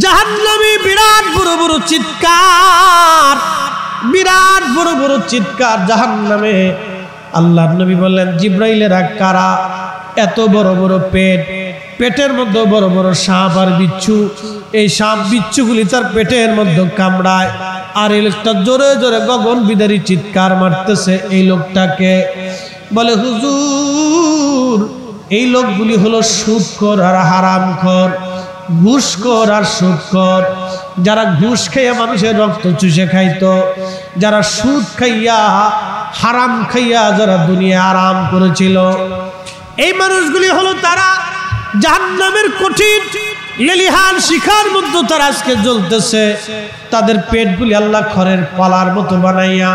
জাহান্নামী বিরাট বড় বড় চিৎকার জাহান্নামে। আল্লাহর নবী বললেন, জিব্রাইলেরা কারা? এত বড় বড় পেট, পেটের মধ্যে বড় বড় সাপ আর বিচ্ছু। এই সাপ বিচ্ছুগুলি তার পেটের মধ্যে কামড়ায়, আর এই লোকটা জোরে জোরে গগন বিদারী চিৎকার মারতেছে। এই লোকটাকে বলে, হুজুর, এই লোকগুলি হলো সুদখোর আর হারামখোর, ঘুষখোর আর সুদখোর। যারা ঘুষ খাইয়া মানুষের রক্ত চুষে খাইতো, যারা সুদ খাইয়া হারাম খাইয়া যারা দুনিয়া আরাম করেছিল, এই মানুষগুলি হলো তারা। জাহান্নামের কঠিন লেলিহান শিখার মধ্যে তারা আজকে জ্বলতেছে। তাদের পেটগুলি আল্লাহ খড়ের পালার মতো বানাইয়া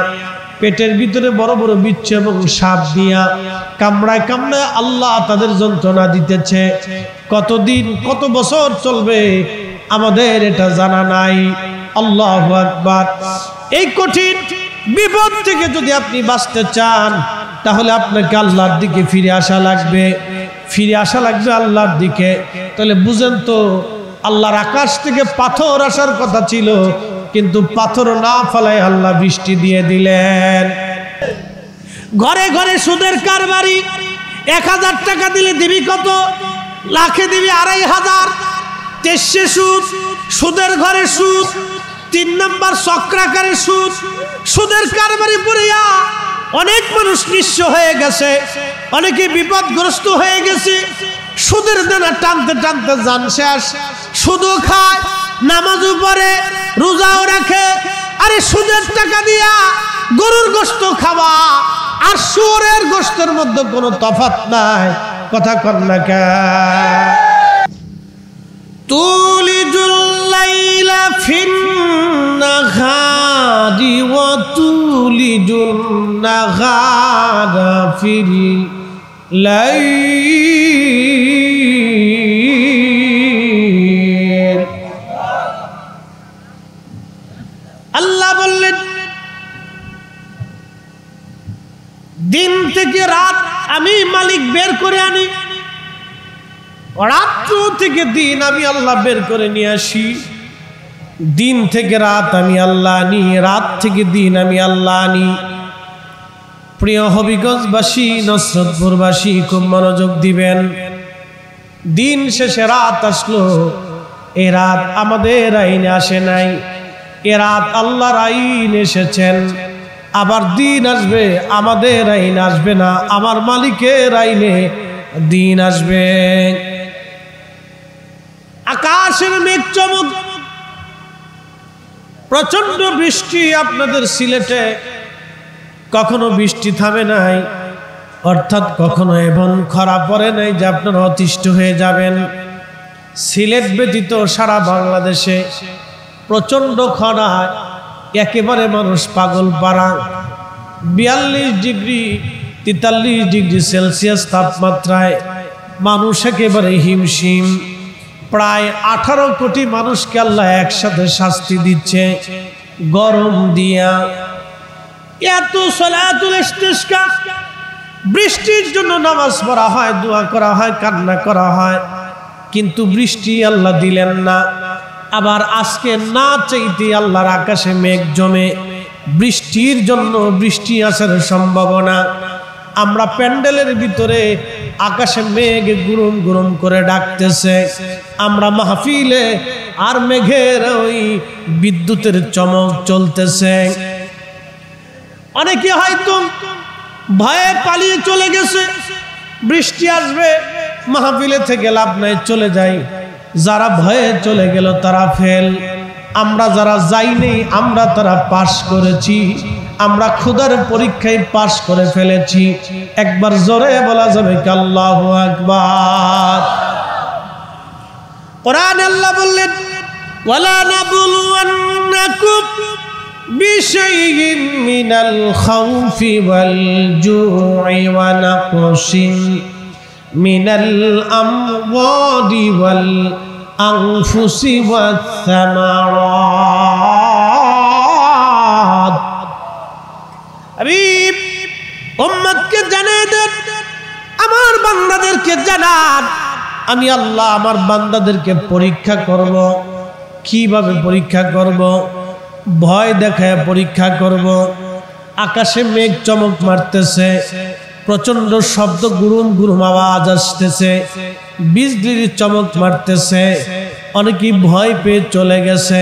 পেটের ভিতরে বড় বড় বিচ্ছু এবং সাপ দিয়া কামড়ায় কামড়ায় আল্লাহ তাদের যন্ত্রণা দিতেছে। কতদিন কত বছর চলবে আমাদের এটা জানা নাই। আল্লাহু আকবার। এই কঠিন বিপদ থেকে যদি আপনি বাঁচতে চান, তাহলে আপনাকে আল্লাহর দিকে ফিরে আসা লাগবে, আল্লাহর দিকে। তাহলে বুঝেন তো, আল্লাহর আকাশ থেকে পাথর আসার কথা ছিল, কিন্তু পাথর না ফেলায় আল্লাহ বৃষ্টি দিয়ে দিলেন। ঘরে ঘরে সুদের কারবারি। 1000 টাকা দিলে দিবি কত? লাখে দিবি 2500। তেইশে সুদ, সুদের ঘরে সুদ। 3 নম্বর চক্রাকারে সুদ। সুদের কারবারি পড়িয়া অনেক মানুষ নিঃস্ব হয়ে গেছে, অনেকে বিপদগ্রস্ত হয়ে গেছে। সুদের দানা টানতে টানতে জান শেষ। সুদও খায়, নামাজও পড়ে, রোজাও রাখে। আরে সুদের টাকা দিয়া গরুর গোশত খাওয়া আর শুয়োরের গোশতের মধ্যে কোনো তফাৎ নাই। কথা কর না কে? তুলিজুল লাইলা ফিন নাহারি ওয়া তুলিজুন নাহারা ফিল লাইল। আল্লাহ বললেন, দিন থেকে রাত আমি মালিক বের করে আনি, রাত্র থেকে দিন আমি আল্লাহ বের করে নিয়ে আসি। দিন থেকে রাত আমি আল্লাহ আনি, রাত থেকে দিন আমি আল্লাহ আনি। প্রিয় হবিগঞ্জবাসী, নসরতপুরবাসী, খুব মনোযোগ দিবেন। দিন শেষে রাত আসলো। এ রাত আমাদের আইনে আসে নাই, এ রাত আল্লাহর আইন এসেছেন। আবার দিন আসবে, আমাদের আইন আসবে না, আমার মালিকের আইনে দিন আসবে। আকাশের মেঘ চমক, প্রচন্ড বৃষ্টি। আপনাদের সিলেটে কখনো বৃষ্টি থামে নাই, অর্থাৎ কখনো এমন খরা পড়ে নাই যে আপনারা অতিষ্ঠ হয়ে যাবেন। সিলেট ব্যতীত সারা বাংলাদেশে প্রচন্ড খরা, একেবারে মানুষ পাগল পাড়া। 42 ডিগ্রি 43 ডিগ্রি সেলসিয়াস তাপমাত্রায় মানুষ একেবারে হিমশিম। প্রায় 18 কোটি মানুষকে আল্লাহ একসাথে শাস্তি দিচ্ছে গরম দিয়া। এত সালাতুল ইস্তিসকা, বৃষ্টির জন্য নামাজ পড়া হয়, দোয়া করা হয়, কান্না করা হয়, কিন্তু বৃষ্টি আল্লাহ দিলেন না। আবার আজকে না চাইতে আল্লাহর আকাশে মেঘ জমে, বৃষ্টির জন্য বৃষ্টি আসার সম্ভাবনা। আমরা প্যান্ডেলের ভিতরে আকাশে মেঘ গুরুম গুরুম করে ডাকতেছে, আমরা মাহফিলে আর মেঘের ওই বিদ্যুতের চমক চলতেছে। অনেকে হয়তো ভয়ে পালিয়ে চলে গেছে, বৃষ্টি আসবে, মাহফিলে থেকে লাভ নাই, চলে যাই। যারা ভয়ে চলে গেল তারা ফেল। আমরা যারা যাইনি, আমরা তারা পাশ করেছি, আমরা খোদার পরীক্ষায় পাশ করে ফেলেছি। একবার জোরে বলা যাবে কি আল্লাহু আকবার। কোরআনে আল্লাহ বললেন, ওয়ালা নাবলুওয়ান্নাকুম বিশাইইন মিনাল খাউফি ওয়াল জু'i ওয়া নাকসিন মিনাল আমওয়ালি ওয়াল আনফুসি ওয়াত সামারাত। হাবিব, উম্মতকে জানিয়ে দেন, আমার বান্দাদেরকে জানান, আমি আল্লাহ আমার বান্দাদেরকে পরীক্ষা করব। কিভাবে পরীক্ষা করব? ভয় দেখায় পরীক্ষা করব। আকাশে মেঘ চমক মারতেছে, প্রচন্ড শব্দ, গুরুম গুরুম আওয়াজ আসতেছে, বিজলির চমক মারতেছে, অনেকেই ভয় পেয়ে চলে গেছে।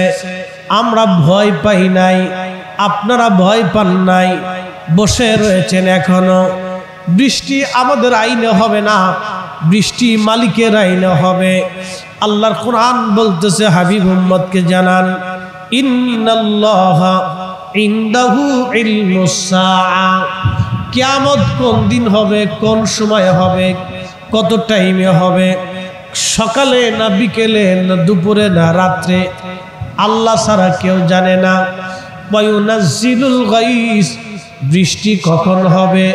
আমরা ভয় পাই নাই, আপনারা ভয় পান নাই, বসে রয়েছেন এখনো। বৃষ্টি আমাদের আইনে হবে না, বৃষ্টি মালিকের আইনে হবে। আল্লাহর কোরআন বলতেছে, হাবিব উম্মতকে জানান, ইন্নাল্লাহা ইনদাহু ইলমুস সাআ, কিয়ামত কোন দিন হবে, কোন সময় হবে, কত টাইমে হবে, সকালে না বিকেলে না দুপুরে না রাত্রে, আল্লাহ ছাড়া কেউ জানে না। ওয়ায়ুনাজ্জিলুল গাইস, বৃষ্টি কখন হবে,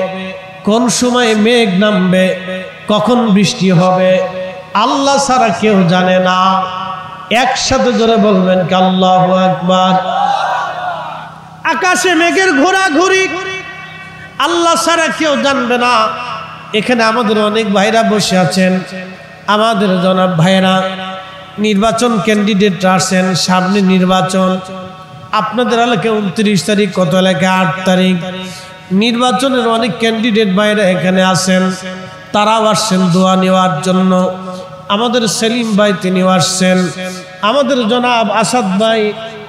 কোন সময় মেঘ নামবে, কখন বৃষ্টি হবে, আল্লাহ ছাড়া কেউ জানে না। একসাথে জোরে বলবেন কি আল্লাহু আকবার। আকাশে মেঘের ঘোরাঘুরি আল্লাহ ছাড়া কেউ জানবে না। এখানে আমাদের অনেক ভাইরা বসে আছেন, আমাদের জনাব ভাইরা নির্বাচন ক্যান্ডিডেট আছেন, সামনে নির্বাচন। আপনাদের এলাকায় 29 তারিখ, কত এলাকায় 8 তারিখ নির্বাচনের অনেক ক্যান্ডিডেট ভাইরা এখানে আছেন, তারাও আসছেন দোয়া নেওয়ার জন্য। আমাদের সেলিম ভাই তিনিও আসছেন, আমাদের জনাব আসাদ ভাই,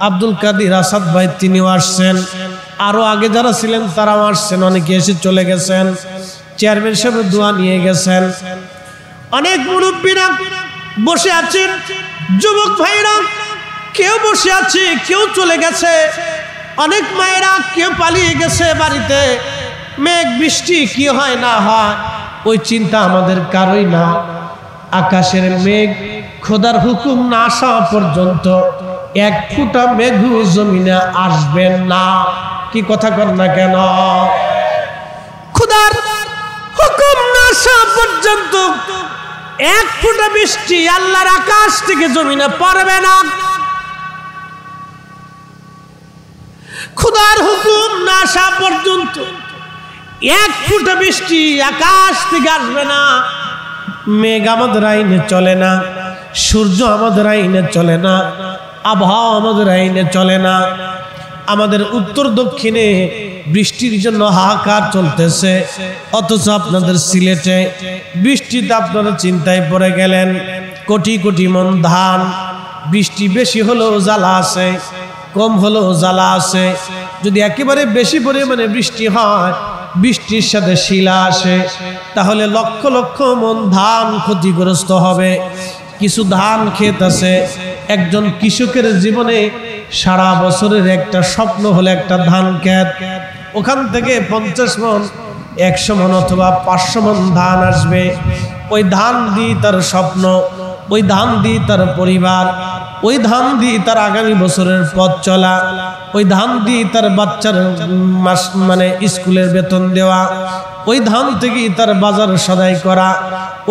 আব্দুল কাদির আসাদ ভাই তিনিও আসছেন, আরো আগে যারা ছিলেন তারাও আসছেন, অনেকে এসে চলে গেছেন, চেয়ারম্যান সাহেব দোয়া নিয়ে গেছেন। অনেক মুরব্বীরা বসে আছেন, যুবক ভাইরা কেউ বসে আছে, কেউ চলে গেছে, অনেক মায়েরা কেউ পালিয়ে গেছে বাড়িতে। মেঘ বৃষ্টি কি হয় না হয় ওই চিন্তা আমাদের কারোই না। আকাশের মেঘ খোদার হুকুম না আসা পর্যন্ত এক ফুটা মেঘু জমিনে আসবেন না। কি কথা কর না কেন? খোদার হুকুম না আসা পর্যন্ত এক ফুটা বৃষ্টি আল্লাহর আকাশ থেকে জমিনে পড়বে না। খোদার হুকুম না আসা পর্যন্ত এক ফুটা বৃষ্টি আকাশ থেকে আসবে না। মেঘ আমাদের আইনে চলে না, সূর্য আমাদের আইনে চলে না, আবহাওয়া আমাদের আইনে চলে না। আমাদের উত্তর দক্ষিণে বৃষ্টির জন্য হাহাকার চলতেছে, অথচ আপনাদের সিলেটে বৃষ্টিতে আপনারা চিন্তায় পড়ে গেলেন। কোটি কোটি মন ধান, বৃষ্টি বেশি হলেও জ্বালা আছে, কম হলেও জ্বালা আছে। যদি একেবারে বেশি পরিমাণে বৃষ্টি হয়, বৃষ্টির সাথে শিলা আসে, তাহলে লক্ষ লক্ষ মন ধান ক্ষতিগ্রস্ত হবে। কিছু ধান ক্ষেত আছে, একজন কৃষকের জীবনে সারা বছরের একটা স্বপ্ন হলো একটা ধান ক্ষেত, ওখান থেকে 50 মন 100 মন অথবা 500 মন ধান আসবে। ওই ধান দিয়ে তার স্বপ্ন, ওই ধান দিয়ে তার পরিবার, ওই ধান দিয়ে তার আগামী বছরের পথ চলা, ওই ধান দিয়ে তার বাচ্চার মাস মানে স্কুলের বেতন দেওয়া, ওই ধান থেকেই তার বাজার সদাই করা,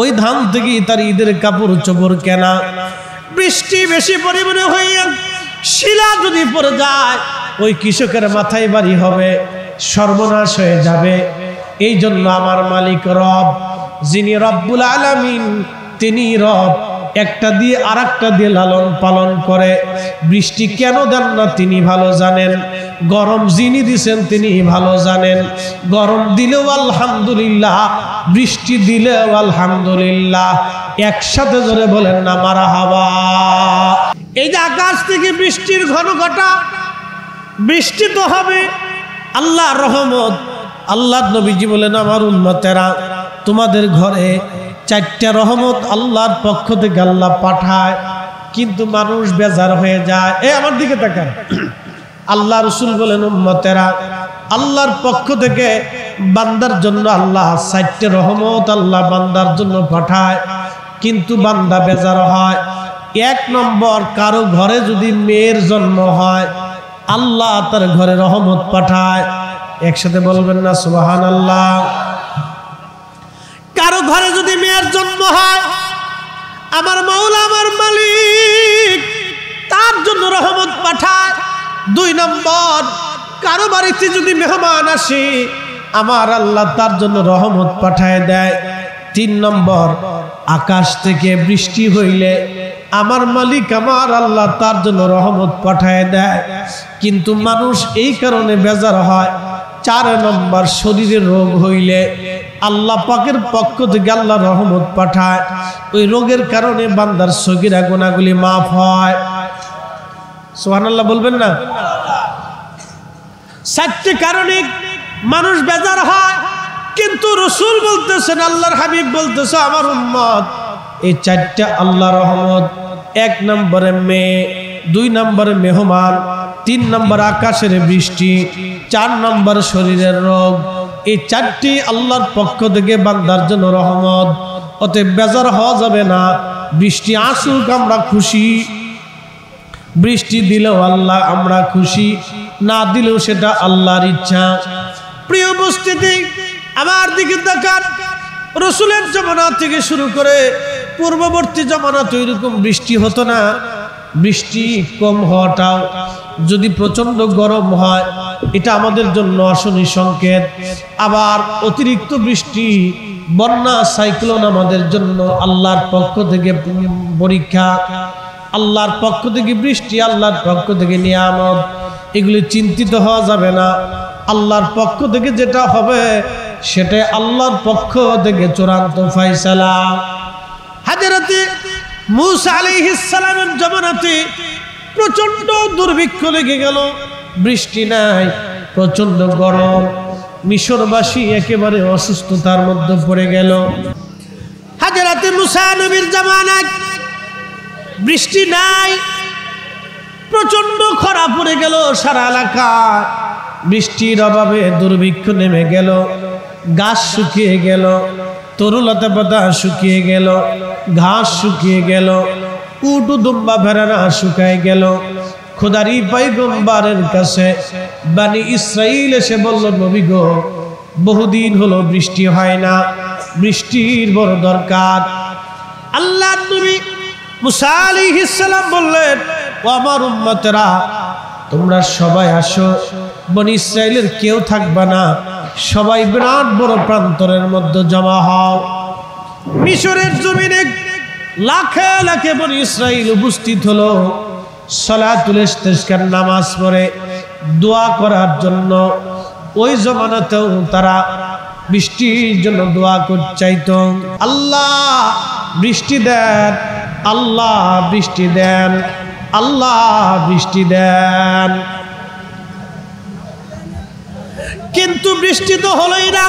ওই ধান থেকেই তার ঈদের কাপড় চোপড় কেনা। বৃষ্টি বেশি পরিমাণে হইয়া শিলা যদি পড়ে যায়, ওই কৃষকের মাথায় বাড়ি হবে, সর্বনাশ হয়ে যাবে। এই জন্য আমার মালিক রব, যিনি রব্বুল আলামিন, তিনি রব, একটা দিয়ে আর একটা দিয়ে লালন পালন করে। বৃষ্টি কেন দেন না তিনি ভালো জানেন, গরম যিনি দিছেন তিনি ভালো জানেন। গরম দিলেও আলহামদুলিল্লাহ, বৃষ্টি দিলেও আলহামদুলিল্লাহ। একসাথে ধরে বলেন না মারহাবা। এই যে আকাশ থেকে বৃষ্টির ঘন ঘটা, বৃষ্টি তো হবে, আল্লাহর রহমত। আল্লাহর নবীজি বলেন, আমার উম্মতেরা, তোমাদের ঘরে 4টা রহমত আল্লাহর পক্ষ থেকে আল্লাহ পাঠায়, কিন্তু মানুষ বেজার হয়ে যায়। আমার দিকে তাকান। আল্লাহ রসুল বলেন, উম্মতেরা, আল্লাহর পক্ষ থেকে বান্দার জন্য আল্লাহ 4টা রহমত আল্লাহ বান্দার জন্য পাঠায়, কিন্তু বান্দা বেজার হয়। 1 নম্বর, কারো ঘরে যদি মেয়ের জন্ম হয়, আল্লাহ তার ঘরে রহমত পাঠায়। একসাথে বলবেন না সুবহানাল্লাহ। কারো ঘরে যদি মেয়ের জন্ম হয়, আমার মাওলা, আমার মালিক তার জন্য রহমত পাঠায়। 2 নম্বর, কারো বাড়িতে যদি মেহমান আসে, আমার আল্লাহ তার জন্য রহমত পাঠায় দেয়। 3 নম্বর, আকাশ থেকে বৃষ্টি হইলে আমার মালিক আমার আল্লাহ তার জন্য রহমত পাঠায় দেয়, কিন্তু মানুষ এই কারণে বেজার হয়। 4 নম্বর, শরীরে রোগ হইলে আল্লাহ পাকের পক্ষ থেকে আল্লাহ রহমত পাঠায়, ওই রোগের কারণে বান্দার সগীরা গুনাহগুলি মাফ হয়। সুবহানাল্লাহ বলবেন না? 4টি কারণে মানুষ বেজার হয়, কিন্তু রাসূল বলতেছেন, আল্লাহর হাবিব বলতেছে, আমার উম্মত এই 4টা আল্লাহর রহমত। 1 নম্বরে মেয়ে, 2 নম্বরে মেহমান, 3 নম্বর আকাশের বৃষ্টি, 4 নম্বর শরীরের রোগ। এই 4টি আল্লাহর পক্ষ থেকে বান্দার জন্য রহমত। অতএব বেজার হওয়া যাবে না। বৃষ্টি আসুক আমরা খুশি, বৃষ্টি দিলেও আল্লাহ আমরা খুশি, না দিলেও সেটা আল্লাহর ইচ্ছা। প্রিয় উপস্থিতি, আমার দিকে তাকান। রাসূলের জামানা থেকে শুরু করে পূর্ববর্তী জামানাতে এরকম বৃষ্টি হতো না। বৃষ্টি কম হওয়াটাও, যদি প্রচন্ড গরম হয় এটা আমাদের জন্য অশনি সংকেত। আবার অতিরিক্ত বৃষ্টি, বন্যা, সাইক্লোন আমাদের জন্য আল্লাহর পক্ষ থেকে পরীক্ষা, আল্লাহর পক্ষ থেকে বৃষ্টি, আল্লাহর পক্ষ থেকে নিয়ামত। এগুলি চিন্তিত হওয়া যাবে না। আল্লাহর পক্ষ থেকে যেটা হবে সেটা আল্লাহর পক্ষ থেকে চূড়ান্ত ফয়সালা। হযরতে মূসা আলাইহিস সালামের জামানাতে প্রচন্ড দুর্ভিক্ষ লেগে গেল, বৃষ্টি নাই, প্রচন্ড গরম, মিশরবাসী একেবারে অসুস্থতার মধ্যে পড়ে গেল। হযরতে মূসা নবীর জামানায় বৃষ্টি নাই, প্রচন্ড খরা পড়ে গেল সারা এলাকায়। বৃষ্টির অভাবে দুর্ভিক্ষ নেমে গেল, গাছ শুকিয়ে গেল, তরুলতা পাতা শুকিয়ে গেল, ঘাস শুকিয়ে গেল, উট দুম্বা ভেড়ারা শুকায় গেল। খোদারি পয়গম্বরের কাছে বনি ইসরাইল এসে বলল, নবী গো, বহুদিন হলো বৃষ্টি হয় না, বৃষ্টির বড় দরকার। আল্লাহর নবী মূসা আলাইহিস সালাম বললেন, ও আমার উম্মতেরা, তোমরা সবাই আসো, বনি ইসরাইলের কেউ থাকবে না, সবাই বিরাট বড় প্রান্তরের মধ্যে জমা হও। মিশরের জমিনে লাখে লাখে বনি ইসরাইল উপস্থিত হলো সালাতুল ইস্তিসকার নামাজ পড়ে দোয়া করার জন্য। ওই জমানাতেও তারা বৃষ্টির জন্য দোয়া করতে চাইতো, আল্লাহ বৃষ্টি দেন, আল্লাহ বৃষ্টি দেন, আল্লাহ বৃষ্টি দেন। কিন্তু বৃষ্টি তো হলোই না।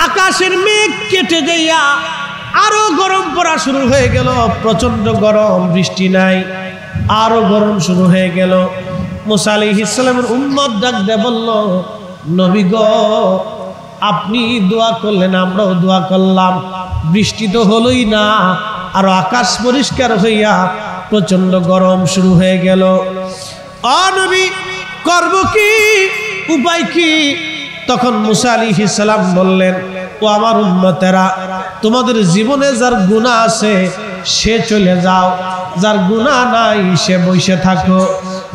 আকাশের মেঘ কেটে যাইয়া আরো গরম পড়া শুরু হয়ে গেল, প্রচন্ড গরম, বৃষ্টি নাই, আরো গরম শুরু হয়ে গেল। মূসা আলাইহিস সালামের উম্মত ডাক দিয়ে বলল, নবী গো, আপনি দোয়া করলেন, আমরাও দোয়া করলাম, বৃষ্টি তো হলোই না, আর আকাশ পরিষ্কার হইয়া প্রচন্ড গরম শুরু হয়ে গেল। ও নবী, করব কি, উপায় কি? তখন মূসা আলাইহিস সালাম বললেন, ও আমার উম্মতেরা, তোমাদের জীবনে যার গুনাহ আছে সে চলে যাও, যার গুনাহ নাই সে বসে থাকো।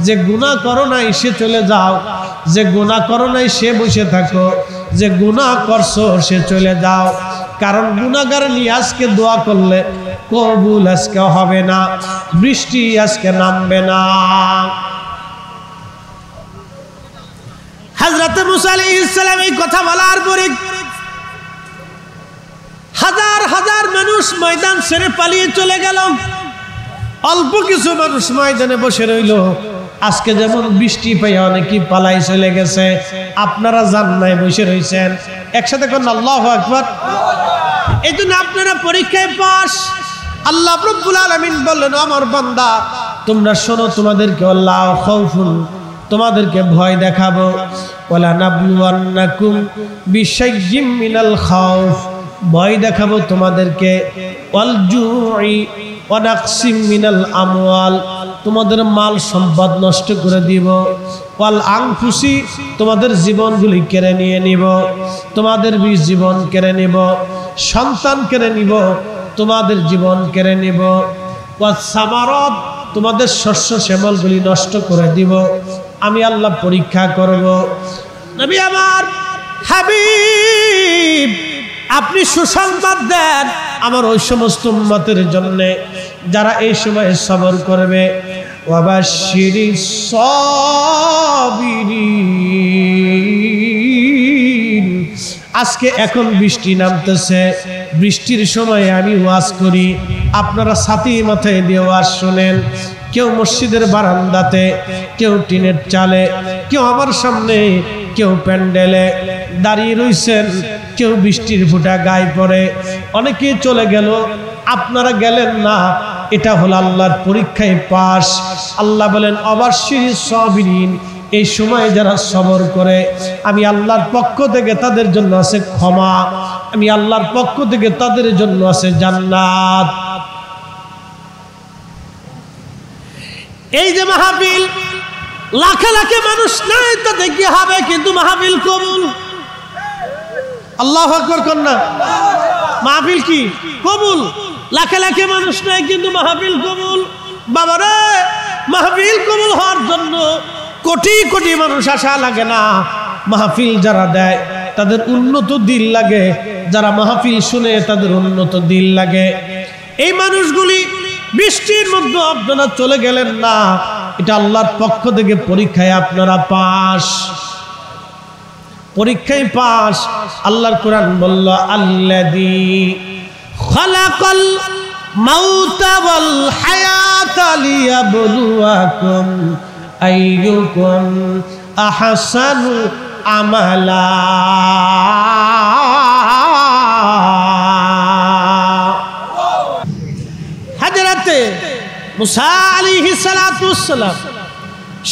যে গুনাহ করো নাই সে চলে যাও, যে গুনাহ করো নাই সে বসে থাকো, যে গুনাহ করছো সে চলে যাও। কারণ গুনাহগার নিয়ে আজকে দোয়া করলে কবুল আজকে হবে না, বৃষ্টি আজকে নামবে না। হযরতে মূসা আলাইহিস সালাম এই কথা বলার পরে হাজার হাজার মানুষ ময়দান ছেড়ে পালিয়ে চলে গেল। অল্প কিছু মানুষ ময়দানে বসে রইল। আজকে যেমন বৃষ্টি পাইয়া অনেকেই পালাই চলে গেছে, আপনারা যান নাই, বসে রয়েছেন। একসাথে কোন আল্লাহু আকবার। এই জন্য আপনারা পরীক্ষায় পাস। আল্লাহ রাব্বুল আলামিন বললেন, আমার বান্দা তোমরা শোনো, তোমাদেরকে আল্লাহ খাউফুন, তোমাদেরকে ভয় দেখাবো। ওয়ালা নাবলুওয়ান্নাকুম বিশাইয়্যিম মিনাল খাউফ, ভয় দেখাবো তোমাদেরকে। ওয়াল জুই ওয়া নাকসিম মিনাল আমওয়াল, তোমাদের মাল সম্পদ নষ্ট করে দিব। ওয়াল আনফুসি, তোমাদের জীবনগুলি কেড়ে নিয়ে নিব, তোমাদের জীবন কেড়ে নিব, সন্তান কেড়ে নিব, তোমাদের জীবন কেড়ে নিব। ওয়াস সামারাত, তোমাদের শস্য শ্যামলগুলি নষ্ট করে দিব। আমি আল্লাহ পরীক্ষা করব। নবী আমার হাবিব আপনি সুসংবাদ দেন আমার ওই সমস্ত উম্মতের জন্য যারা এই সময় সবর করবে। ওয়াবাশশিরিস সাবিরিন। আজকে এখন বৃষ্টি নামতেছে, বৃষ্টির সময় আমি ওয়াজ করি, আপনারা ছাতি মাথায় দিয়ে ওয়াজ শোনেন। কেউ মসজিদের বারান্দাতে, কেউ টিনের চালে, কেউ আমার সামনে, কেউ প্যান্ডেলে দাঁড়িয়ে রইছেন, কেউ বৃষ্টির ফোঁটা গায়ে পড়ে, অনেকে চলে গেল, আপনারা গেলেন না। এটা হলো আল্লাহর পরীক্ষায় পাস। আল্লাহ বলেন অবাশশিরিস সাবিরিন, এই সময় যারা সবর করে আমি আল্লাহর পক্ষ থেকে তাদের জন্য আছে ক্ষমা, আমি আল্লাহর পক্ষ থেকে তাদের জন্য আছে জান্নাত। এই যে মাহফিল, লাখে লাখে মানুষ নাই তাতে কি হবে, কিন্তু মাহফিল কবুল। আল্লাহু আকবার কন্যা, মাহফিল কি কবুল। লাখে লাখে মানুষ নাই কিন্তু মাহফিল কবুল। বাবারে, মাহফিল কবুল হওয়ার জন্য কোটি কোটি মানুষ আসা লাগে না। মাহফিল যারা দেয় তাদের উন্নত দিল লাগে, যারা মাহফিল শুনে তাদের উন্নত দিল লাগে। এই মানুষগুলি বৃষ্টির মধ্যে আপনারা চলে গেলেন না, এটা আল্লাহর পক্ষ থেকে পরীক্ষায় আপনারা পাস, পরীক্ষায় পাস। আল্লাহর কোরআন বলল আল্লাযী খালাকাল মাউতা ওয়াল হায়াতা লিয়াবলুয়াকুম আইয়ুকুম আহসানু আমালা। হযরতে মুসা আলাইহিস সালাতু ওয়াস সালাম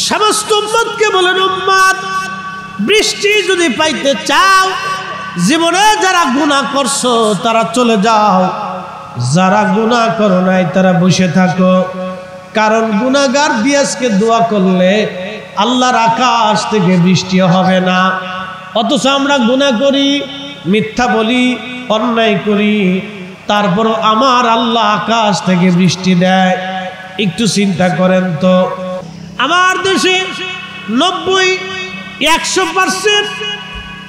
সমস্ত উম্মতকে বলেন, উম্মত বৃষ্টি যদি পাইতে চাও, জীবনে যারা গুনাহ করছো তারা চলে যাও, যারা গুনাহ করো নাই তারা বসে থাকো। কারণ গুনাহগার দিয়াজকে দোয়া করলে আল্লাহর আকাশ থেকে বৃষ্টি হবে না। অথচ আমরা গুনাহ করি, মিথ্যা বলি, অন্যায় করি, তারপর আমার আল্লাহ আকাশ থেকে বৃষ্টি দেয়। একটু চিন্তা করেন তো, আমার দেশে 90-100%,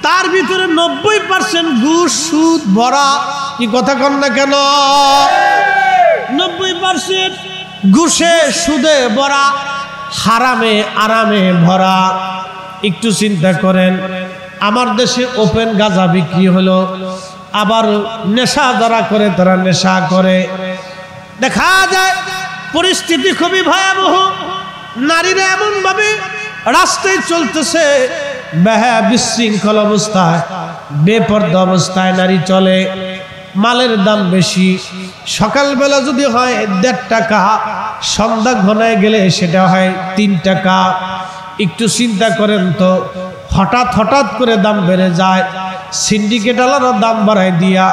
তার ভিতরে 90% ঘুষ সুদ ভরা। কি কথা কন না কেন? 90% ঘুষে সুদে ভরা, হারামে আরামে ভরা। একটু চিন্তা করেন, আমার দেশে ওপেন গাঁজা বিক্রি হলো, আবার নেশা যারা করে তারা নেশা করে। দেখা যায় পরিস্থিতি খুবই ভয়াবহ। নারীরা এমন ভাবে রাস্তায় চলতেছে, বিশৃঙ্খল অবস্থায়, বেপর্দা অবস্থায় নারী চলে। মালের দাম বেশি, সকালবেলা যদি হয় 1.5 টাকা, সন্ধ্যা ঘনায় গেলে সেটা হয় 3 টাকা। একটু চিন্তা করেন তো, হঠাৎ হঠাৎ করে দাম বেড়ে যায়। সিন্ডিকেটওয়ালারা দাম বাড়ায় দিয়া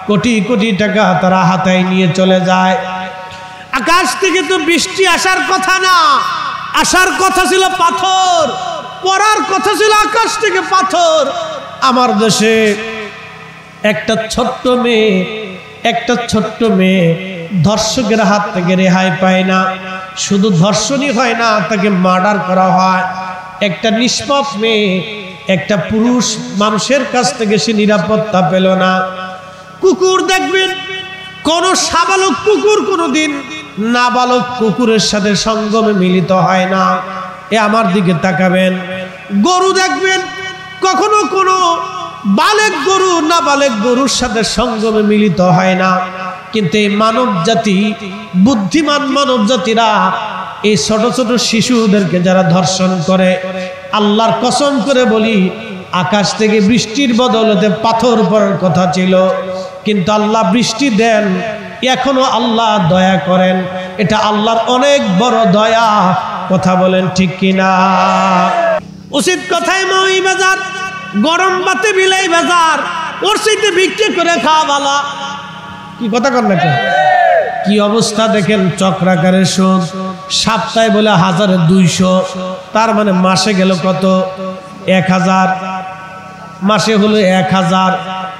কোটি কোটি টাকা তারা হাতায় নিয়ে চলে যায়। আকাশ থেকে তো বৃষ্টি আসার কথা না, আসার কথা ছিল পাথর, পড়ার কথা ছিল আকাশ থেকে পাথর। আমার দেশে একটা ছোট্ট মেয়ে ধর্ষকের হাত থেকে রেহাই পায় না। শুধু ধর্ষণই হয় না, তাকে মার্ডার করা হয়। একটা নিষ্পাপ মেয়ে, একটা পুরুষ মানুষের কাছ থেকে সে নিরাপত্তা পেল না। কুকুর দেখবেন, কোন সাবালক কুকুর কোনোদিন নাবালক কুকুরের সাথে সঙ্গমে মিলিত হয় না। এ আমার দিকে তাকাবেন। গরু দেখবেন, কখনো কোনো বালেক গরু নাবালেক গরুর সাথে সঙ্গমে মিলিত হয় না। কিন্তু এই মানব জাতি, বুদ্ধিমান মানব জাতিরা এই ছোট ছোট শিশুদেরকে যারা ধর্ষণ করে, আল্লাহর কসম করে বলি, আকাশ থেকে বৃষ্টির বদলতে পাথর পড়ার কথা ছিল, কিন্তু আল্লাহ বৃষ্টি দেন। এখনো আল্লাহ দয়া করেন, এটা আল্লাহর অনেক বড় দয়া। কথা বলেন ঠিক কিনা? উচিত কথাই মৌই বাজার, গরম বাতে বিলাই বাজার, ওর সাথে বিক্রি করে খাওয়া ভালো। কি কথা কর না? কি অবস্থা দেখেন, চক্রাকারের সুদ। সপ্তাহে বলে 1200, তার মানে মাসে গেল কত? 1000। মাসে হলো 1000।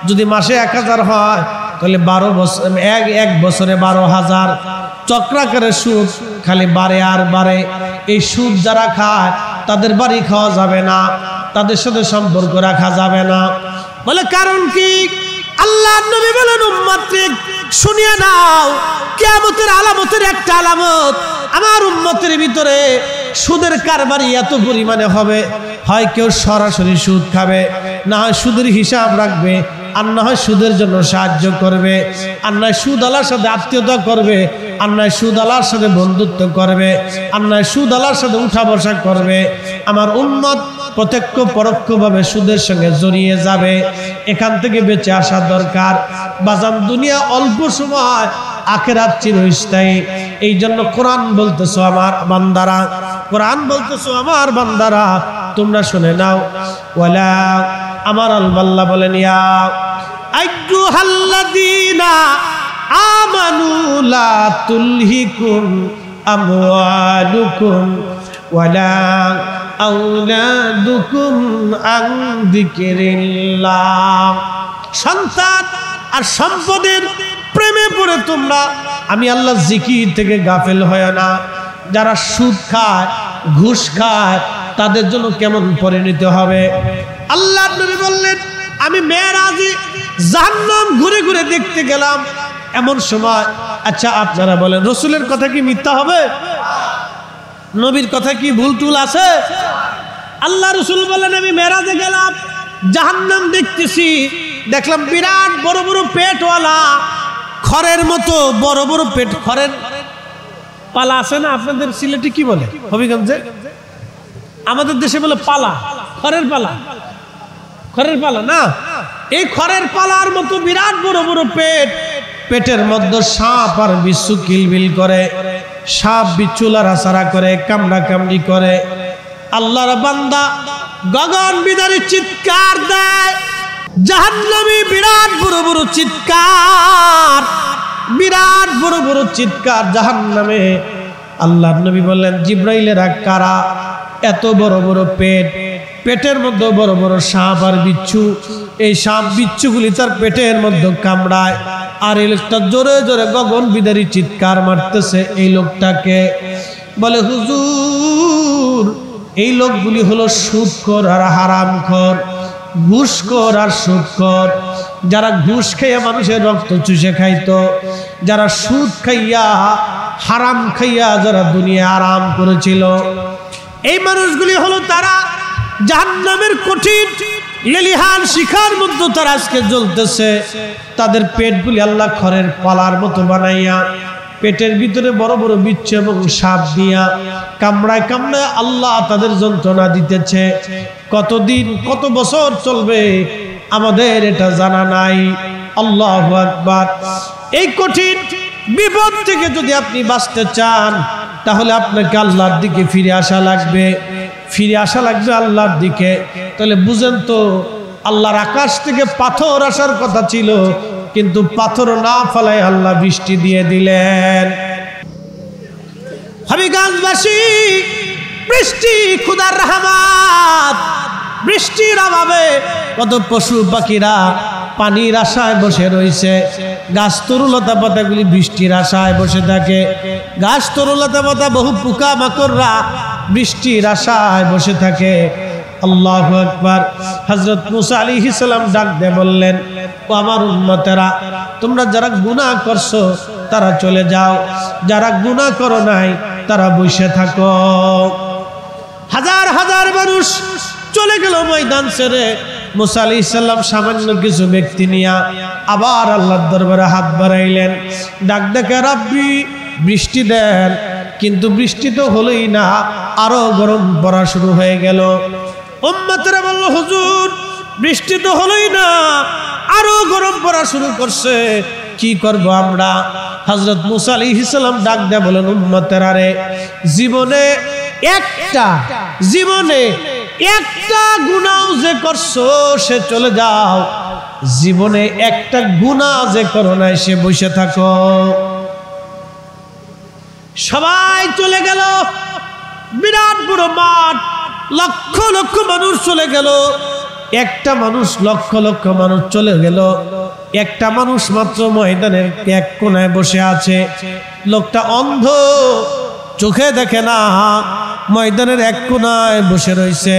যদি মাসে 1000 হয় তাহলে 12 বছর, এক বছরে 12,000। চক্রাকারের সুদ খালি বাড়ে আর বাড়ে। এই সুদ যারা খায় তাদের বাড়ি খাওয়া যাবে না, তাদের সাথে সম্পর্ক রাখা যাবে না। বলে কারণ কি? আল্লাহর নবী বলেন উম্মতকে শুনিয়ে নাও, কিয়ামতের আলামতের একটা আলামত, আমার উম্মতের ভিতরে সুদের কারবারি এত পরিমাণে হবে, হয় কেউ সরাসরি সুদ খাবে, না হয় সুদের হিসাব রাখবে, আর না হয় সুদের জন্য সাহায্য করবে, আর না হয় সুদ আলার সাথে আত্মীয়তা করবে, আর না হয় সুদ আলার সাথে বন্ধুত্ব করবে, আর না হয় সুদ আলার সাথে উঠা বসা করবে। আমার উম্মত প্রত্যক্ষ পরোক্ষভাবে সুদের সঙ্গে জড়িয়ে যাবে। এখান থেকে বেঁচে আসা দরকার। বাজান দুনিয়া অল্প সময়, আখিরাত চিরস্থায়ী। এই জন্য কোরআন বলতেছো আমার বান্দারা, কোরআন বলতেছো আমার বান্দারা, তোমরা শুনে নাও। ওয়ালা আমার আল্লাহ বলেন ইয়া আইয়ুহাল্লাযীনা আমানু লা তুলহিকুম আমওয়ালুকুম ওয়ালা আওলাদুকুম আন যিকিরিল্লাহ। সন্তান আর সম্পদের প্রেমে পড়ে তোমরা আমি আল্লাহ জিকির থেকে গাফেল হয় না। যারা সুদ খায়, ঘুষ খায়, তাদের জন্য কেমন পরিণত হবে। আল্লাহর নবী বললেন, আমি মেরাজে জাহান্নাম ঘুরে ঘুরে দেখতে গেলাম। এমন সময়, আচ্ছা আপনারা বলেন, রাসূলের কথা কি মিথ্যা হবে? নবীর কথা কি ভুল টুল আছে? আল্লাহ রাসূল বলেন, আমি মেরাজে গেলাম, জাহান্নাম দেখতেছি, দেখলাম বিরাট বড় বড় পেটওয়ালা, খড়ের মতো বড় বড় পেট। খড়ের পালা আছে না, আপনাদের সিলেটে কি বলে? হবিগঞ্জে, আমাদের দেশে বলে পালা, খড়ের পালা। খড়ের পালা না, এই খড়ের পালার মতো বিরাট বড় বড় পেট, পেটের মধ্যে সাপ আর বিচ্ছু কিলবিল করে, সাপ বিচ্ছু লড়াছাড়া করে, কামড়া কামড়ি করে। আল্লাহর বান্দা গগন বিদারী চিৎকার দেয়, জাহান্নামী বিরাট বড় বড় চিৎকার, বিরাট বড় বড় চিৎকার জাহান্নামে। আল্লাহর নবী বললেন, জিব্রাইলেরা কারা? এত বড় বড় পেট, পেটের মধ্যে বড় বড় সাপ আর বিচ্ছু। এই সাপ বিচ্ছুগুলি তার পেটের মধ্যে কামড়ায়, আর এই লোকটা জোরে জোরে গগন বিদারী চিৎকার মারতেছে। এই লোকটাকে বলে, হুজুর, এই লোকগুলি হলো সুদখোর আর হারামখোর, ঘুষখোর আর সুদখোর। যারা ঘুষ খাইয়া মানুষের রক্ত চুষে খাইতো, যারা সুদ খাইয়া হারাম খাইয়া যারা দুনিয়া আরাম করেছিল, এই মানুষগুলি হলো তারা। জাহান্নামের কঠিন লেলিহান শিখার মধ্যে তারা আজকে জ্বলতেছে। তাদের পেটগুলি আল্লাহ খড়ের পালার মতো বানাইয়া, পেটের ভিতরে বড় বড় বিচ্ছু এবং সাপ দিয়া কামড়ায় কামড়ায় আল্লাহ তাদের যন্ত্রণা দিতেছে। কতদিন, কত বছর চলবে আমাদের এটা জানা নাই। আল্লাহু আকবার। এই কঠিন বিপদ থেকে যদি আপনি বাঁচতে চান, তাহলে আপনাকে আল্লাহর দিকে ফিরে আসা লাগবে, ফিরে আসা লাগবে আল্লাহর দিকে। তাহলে বুঝেন তো, আল্লাহর আকাশ থেকে পাথর আসার কথা ছিল, কিন্তু পাথর না ফেলায় আল্লাহ বৃষ্টি দিয়ে দিলেন। হবিগঞ্জবাসী, বৃষ্টি খোদার রহমত। বৃষ্টির অভাবে কত পশু পাখিরা পানির আশায় বসে রয়েছে। গাছ তরুলতা পাতাগুলি বৃষ্টির আশায় বসে থাকে। গাছ তরুলতা পাতা বহু পোকা মাকড়রা বৃষ্টির আশায় বসে থাকে। আল্লাহু আকবার। হযরত মুসা আলাইহিস সালাম ডাক দিয়ে বললেন, ও আমার উম্মতেরা, তোমরা যারা গুনাহ করছো তারা চলে যাও, যারা গুনাহ করো নাই তারা বসে থাকো। হাজার হাজার মানুষ চলে গেল ময়দান ছেড়ে। মুসা আলাইহিস সালাম সামান্য কিছু ব্যক্তি নিয়ে আবার আল্লাহর দরবারে হাত বাড়াইলেন, ডাক ডেকে, রাব্বি বৃষ্টি দেন। কিন্তু বৃষ্টি তো হলোই না, আরো গরম পড়া শুরু হয়ে গেল। উম্মতেরা বলল, হুজুর বৃষ্টি তো হলোই না, আরো গরম পড়া শুরু করছে, কি করব আমরা? হযরত মুসা আলাইহিস সালাম ডাক দেয়া বলেন, উম্মতেরা রে, জীবনে একটা গুনাহ যে করছো সে চলে যাও, জীবনে একটা গুনাহ যে করো নাই সে বসে থাকো। সবাই চলে গেল। বিরাট বড় মাঠ, লক্ষ লক্ষ মানুষ চলে গেল। একটা মানুষ, লক্ষ লক্ষ মানুষ চলে গেল, একটা মানুষ মাত্র ময়দানের এক কোনায় বসে আছে। লোকটা অন্ধ, চোখে দেখে না, ময়দানের এক কোনায় বসে রয়েছে।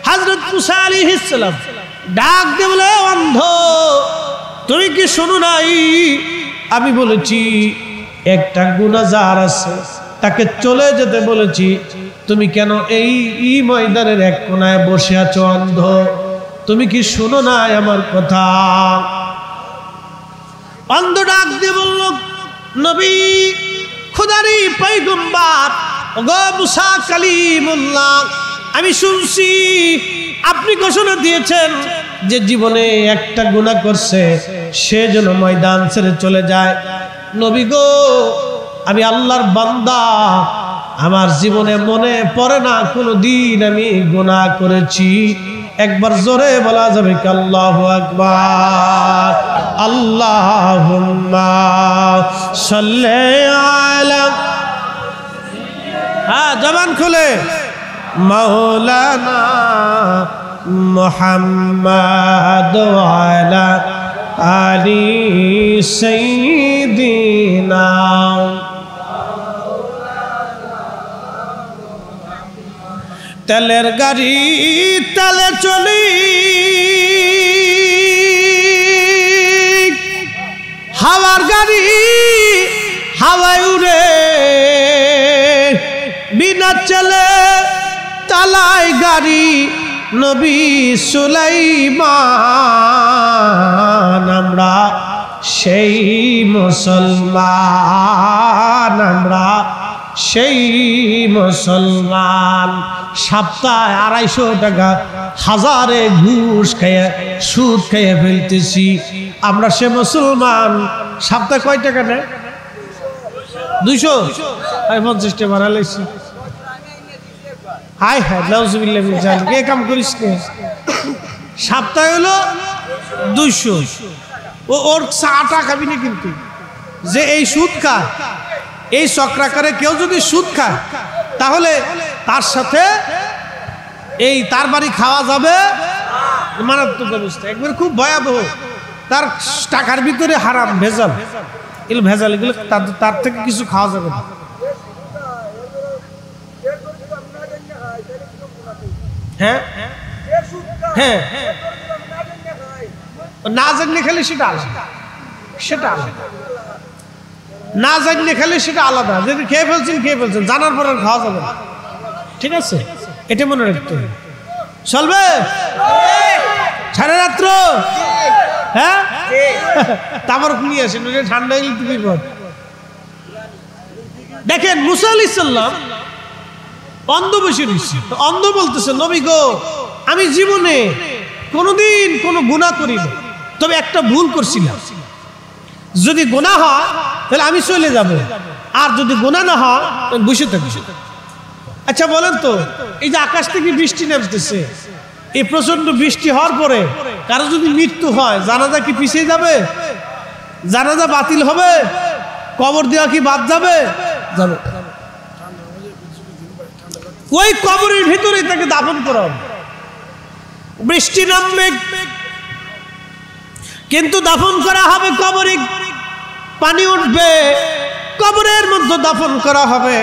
হযরত মুসা আলাইহিস সালাম ডাক দিয়ে বলে, অন্ধ তুমি কি শোনো নাই আমি বলেছি একটা গুনাহগার আছে তাকে চলে যেতে বলেছি, তুমি কেন এই ময়দানের এক কোনায় বসে আছো অন্ধ? তুমি কি শোনো নাই আমার কথা? অন্ধ ডাক দিয়ে বলল, নবী খোদারি পয়গম্বর ওগো মুসা কালিমুল্লাহ, আমি শুনছি আপনি ঘোষণা দিয়েছেন যে জীবনে একটা গুনাহ করছে সে যেন ময়দান ছেড়ে চলে যায়। নবী গো, আমি আল্লাহর বান্দা, আমার জীবনে মনে পড়ে না কোনোদিন আমি গুনাহ করেছি। একবার জোরে বলা যাবে কি আল্লাহু আকবার? আল্লাহুম্মা সাল্লি আলা, হ্যাঁ জবান খুলে, মাওলানা মুহাম্মদ ওয়ালা আলি সাইয়্যিদিনা। তেলের গাড়ি তেলে চলি, হাওয়ার গাড়ি হাওয়ায় উড়ে, বিনা চলে তালায় গাড়ি নবী সুলাইমান। আমরা সেই মুসলমান, আমরা সেই মুসলমান, সপ্তাহে 250 টাকা হাজারে ঘুষ খেয়ে সুদ খেয়ে ফেলতেছি। আমরা সে মুসলমান। সপ্তাহে কয় টাকা নেয়? 200, 50 টাকা বাড়াইছি। হায় হায় নাউজুবিল্লাহ মিন যালিক, কে কাম করিস কে? সপ্তাহে হলো 200। ওর চাটা খাবি না কিন্তু, যে এই সুদ খায়, এই চক্রাকারে কেউ যদি সুদ খায় তাহলে তার সাথে এই তার বাড়ি খাওয়া যাবে মারাত্মক অবস্থা, একবার খুব ভয়াবহ। তার টাকার ভিতরে হারাম ভেজাল, এগুলো ভেজাল, এগুলো তার থেকে কিছু খাওয়া যাবে না। হ্যাঁ হ্যাঁ, না জানলে খেলে সেটা আলাদা, সেটা আলাদা। না জানলে খেলে সেটা আলাদা, যদি খেয়ে ফেলছেন খেয়ে ফেলছেন, জানার পর আর খাওয়া যাবে না। ঠিক আছে, এটা মনে রাখতে হবে। চলবে সারা রাত্র? হ্যাঁ, তারপর নিয়ে আসেন, ঠান্ডা গেলে তো বিপদ। দেখেন মুসা আলাইহিস সালাম অন্ধ বসে রয়েছে, অন্ধ বলতেছে, নবী গো, আমি জীবনে কোনোদিন কোনো গুনাহ করিনি, তবে একটা ভুল করছিলাম। যদি গুনাহ হয় তাহলে আমি চলে যাব, আর যদি গুনাহ না হয় বসে থাকি। আচ্ছা বলেন তো, এই যে আকাশ থেকে বৃষ্টি নামতেছে, এই প্রচন্ড বৃষ্টি হওয়ার পরে কারো যদি মৃত্যু হয়, জানাজা কি পিছিয়ে যাবে? জানাজা বাতিল হবে? কবর দেওয়া কি বাদ যাবে? যাবে। ওই কবরের ভিতরে তাকে দাফন করা হবে। বৃষ্টি নামবে কিন্তু দাফন করা হবে কবরে, পানি উঠবে, কবরের মধ্যে দাফন করা হবে,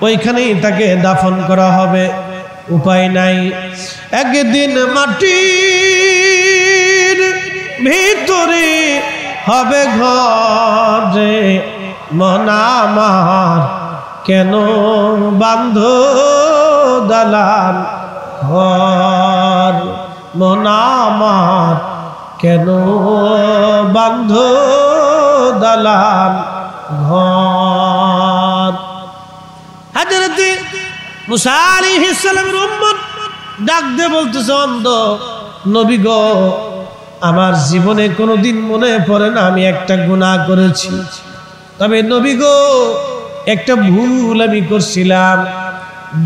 ওইখানেই তাকে দাফন করা হবে। উপায় নাই, একদিন মাটির ভিতরে হবে ঘরে, মন আমার কেন বান্ধ দালান ঘর, মন আমার কেন বান্ধ দালান ঘর। হযরত মুসা আলাইহিস সালামের উম্মত ডাক দিয়ে বলতেছে, অন্ধ নবী গো, আমার জীবনে কোনোদিন মনে পড়ে না আমি একটা গুনাহ করেছি, তবে নবী গো একটা ভুল আমি করছিলাম,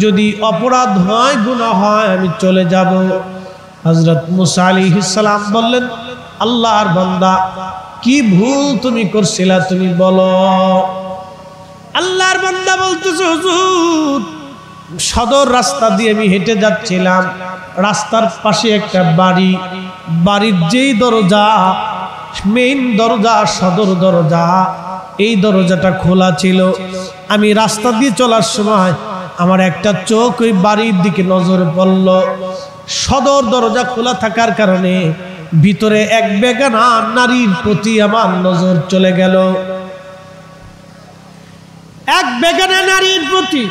যদি অপরাধ হয় গুনাহ হয় আমি চলে যাব। হযরত মুসা আলাইহিস সালাম বললেন, আল্লাহর বান্দা, কি ভুল তুমি করছিলা তুমি বলো। আল্লাহর বান্দা বলতেছে, হুজুর সদর রাস্তা দিয়ে আমি হেঁটে যাচ্ছিলাম, রাস্তার পাশে একটা বাড়ি, বাড়ির যেই দরজা, মেইন দরজা, সদর দরজা, এই দরজাটা খোলা ছিল। আমি রাস্তা দিয়ে চলার সময় আমার একটা চোখ ওই বাড়ির দিকে নজর পড়ল। সদর দরজা খোলা থাকার কারণে ভিতরে এক বেগানা নারীর প্রতি আমার নজর চলে গেল। এক বেগানা নারীর প্রতি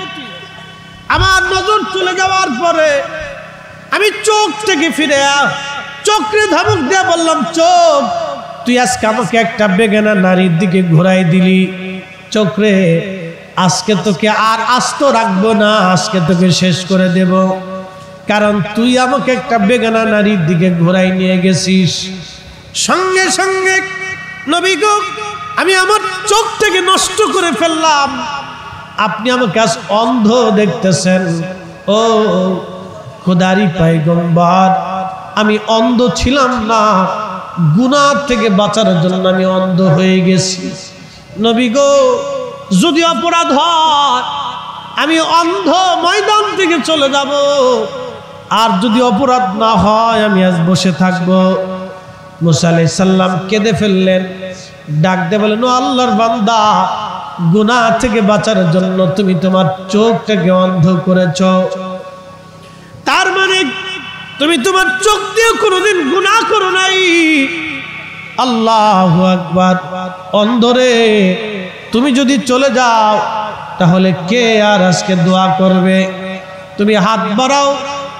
আমার নজর চলে যাওয়ার পরে আমি চোখ থেকে ফিরে চোখে ধমক দিয়ে বললাম, চোখ, তুই আজকে আমাকে একটা বেগানা নারীর দিকে ঘোরাই দিলি। চোখরে, আজকে তোকে আর আস্ত রাখবো না, আজকে তোকে শেষ করে দেব, কারণ তুই আমাকে একটা বেগানা নারীর দিকে ঘোরাই নিয়ে গেছিস। সঙ্গে সঙ্গে নবী গো, আমি আমার চোখটাকে নষ্ট করে ফেললাম, আপনি আমাকে আজ অন্ধ দেখতেছেন। ও খোদারি পয়গম্বর, আমি অন্ধ ছিলাম না, গুনাহ থেকে বাঁচার জন্য আমি অন্ধ হয়ে গেছি। নবী গো, যদি অপরাধ হয় আমি অন্ধ ময়দান থেকে চলে যাব, আর যদি অপরাধ না হয় আমি আজ বসে থাকব। মুসা আলাইহিস সালাম কেঁদে ফেললেন, ডাক দিয়ে বলেন, ও আল্লাহর বান্দা, গুনাহ থেকে বাঁচার জন্য তুমি তোমার চোখটাকে অন্ধ করেছো, তার মানে তুমি তোমার চোখ দিয়ে কোনোদিন গুনাহ করো নাই। আল্লাহু আকবার। অন্ধরে, তুমি যদি চলে যাও তাহলে কে আর আজকে দোয়া করবে? তুমি হাত বাড়াও,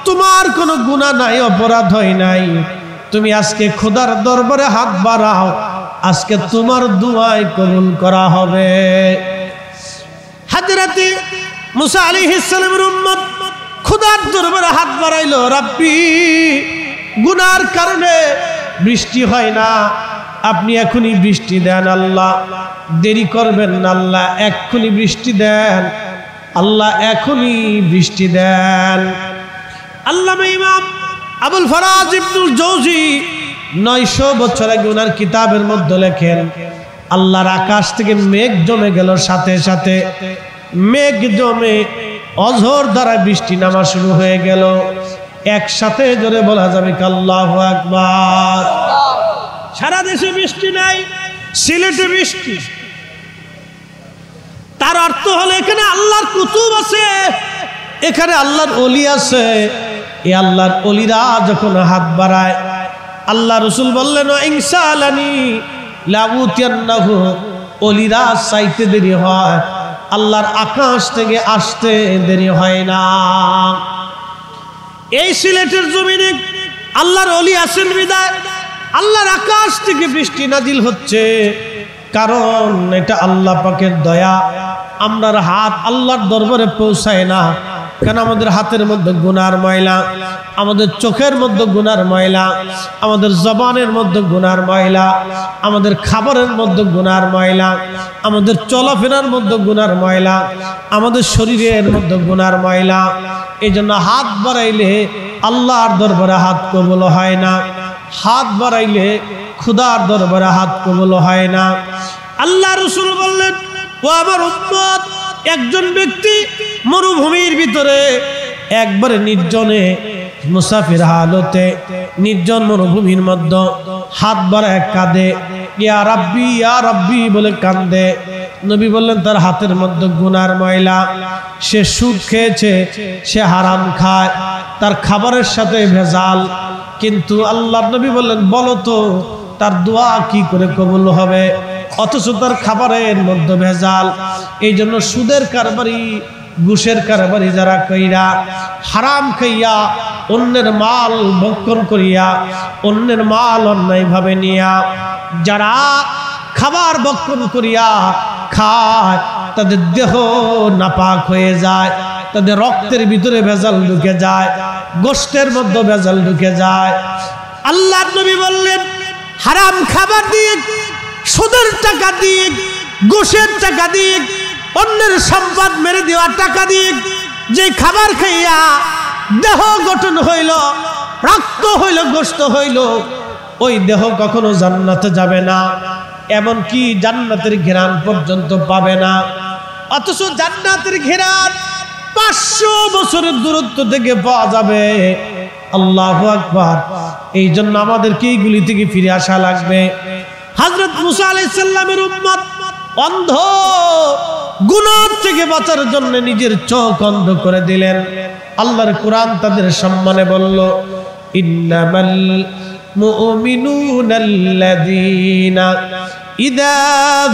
তোমার কোনো গুনাহ নাই, অপরাধ হয় নাই, তুমি আজকে খোদার দরবারে হাত বাড়াও, আজকে তোমার দুআই কবুল করা হবে। হযরত মুসা আলাইহিস সালামের উম্মত খোদার দরবারে হাত বাড়াইলো, রাব্বি, গুনার কারণে বৃষ্টি হয় না, আপনি এখনই বৃষ্টি দেন আল্লাহ, দেরি করবেন না আল্লাহ, এক্ষুনি বৃষ্টি দেন আল্লাহ, এখনই বৃষ্টি দেন। আল্লামা ইমাম আবুল ফরাজ ইবনুল জৌজি 900 বছর আগে ওনার কিতাবের মধ্যে লেখেন, আল্লাহর আকাশ থেকে মেঘ জমে গেল, সাথে সাথে মেঘ জমে অঝোর দ্বারা বৃষ্টি নামা শুরু হয়ে গেল। একসাথে জোরে বলা যাবে আল্লাহু আকবার। সারা দেশে বৃষ্টি নাই, সিলেটে বৃষ্টি, তার অর্থ হলো এখানে আল্লাহর কুতুব আছে, এখানে আল্লাহর ওলি আছে। এই আল্লাহর ওলিরা যখন হাত বাড়ায়, আল্লাহ রাসূল বললেন, ইনসালানি লাউতিয়ান্নাহু, ওলিরা চাইতে দেরি হয়, আল্লাহর আকাশ থেকে আসতে দেরি হয় না। এই সিলেটের জমিনে আল্লাহর ওলি আছেন বিদায় আল্লাহর আকাশ থেকে বৃষ্টি নাজিল হচ্ছে, কারণ এটা আল্লাহ পাকের দয়া। আমরার হাত আল্লাহর দরবারে পৌঁছায় না, কেন? আমাদের হাতের মধ্যে গুনার ময়লা, আমাদের চোখের মধ্যে গুনার ময়লা, আমাদের জবানের মধ্যে গুনার ময়লা, আমাদের খাবারের মধ্যে গুনার ময়লা, আমাদের চলাফেরার মধ্যে গুনার ময়লা, আমাদের শরীরের মধ্যে গুনার ময়লা। এই জন্য হাত বাড়াইলে আল্লাহর দরবারে হাত কবুল হয় না, হাত বাড়াইলে খোদার দরবারে হাত কবুল হয় না। আল্লাহ রাসূল বললেন, ও আমার উম্মত, একজন ব্যক্তি মরুভূমির ভিতরে একবারে নির্জনে মুসাফির হালতে নির্জন মরুভূমির মধ্যে হাত বাড়ায় কাঁদে, ইয়া রাব্বি ইয়া রাব্বি বলে কান্দে। নবী বললেন, তার হাতের মধ্যে গুনার ময়লা, সে সুদ খেয়েছে, সে হারাম খায়, তার খাবারের সাথে ভেজাল। কিন্তু আল্লাহ নবী বললেন, বলো তো তার দোয়া কি করে কবুল হবে? অথচ তার খাবারের মধ্যে ভেজাল। এই জন্য সুদের কারবারি, ঘুষের কারবারি যারা কইরা, হারাম খাইয়া, অন্যের মাল ভক্ষণ করিয়া, অন্যের মাল অন্যায়ভাবে নিয়া যারা খাবার ভক্ষণ করিয়া খায়, তাদের দেহ নাপাক হয়ে যায়, তাদের রক্তের ভিতরে ভেজাল ঢুকে যায়, গোশতের মধ্যে ভেজাল ঢুকে যায়। আল্লাহর নবী বললেন, হারাম খাবার দিয়ে, সুদের টাকা দিয়ে, ঘুষের টাকা দিয়ে, অন্যের সম্পদ মেরে দেওয়া টাকা দিয়ে যে খাবার খাইয়া দেহ গঠন হইল, রক্ত হইল, গোশত হইল, ওই দেহ কখনো জান্নাতে যাবে না, এমনকি জান্নাতের ঘ্রাণ পর্যন্ত পাবে না। অথচ জান্নাতের ঘ্রাণ 500 বছরের দূরত্ব থেকে পাওয়া যাবে। আল্লাহু আকবার। এই জন্য আমাদেরকে এইগুলি থেকে ফিরে আসা লাগবে। হযরত মুসা আলাইহিস সালামের উম্মত অন্ধ, গুনাহ থেকে বাঁচার জন্য নিজের চোখ অন্ধ করে দিলেন। আল্লাহর কোরআন তাদের সম্মানে বলল, ইন্নামাল মুমিনুনাল্লাযীনা ইযা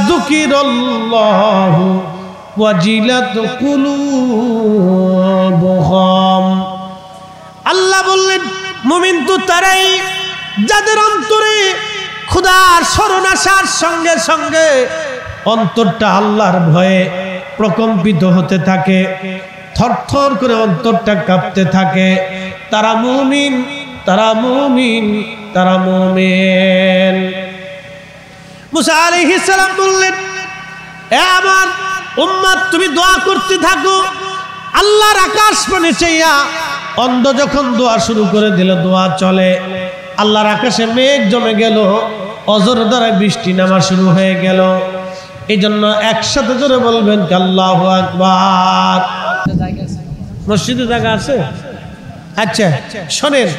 যুকিরাল্লাহু ওয়াজিলাত কুলুবুহুম। আল্লাহ বললেন মুমিন তো তারাই যাদের অন্তরে খোদার স্মরণ আসার সঙ্গে সঙ্গে অন্তরটা আল্লাহর ভয়ে প্রকম্পিত হতে থাকে, থরথর করে অন্তরটা কাঁপতে থাকে। তারা মুমিন, তারা মুমিন, তারা মুমিন। মুসা আলাইহিস সালাম বললেন, এ আমার উম্মত তুমি দোয়া করতে থাকো আল্লাহর আকাশ পানে চাইয়া। অন্ধ যখন দোয়া শুরু করে দিল, দোয়া চলে, আল্লাহর আকাশে মেঘ জমে গেল, অজর দ্বারা বৃষ্টি নামা শুরু হয়ে গেল। এই জন্য একসাথে জোরে বলবেন আল্লাহু আকবার। মসজিদে জায়গা আছে? আচ্ছা শোনেন,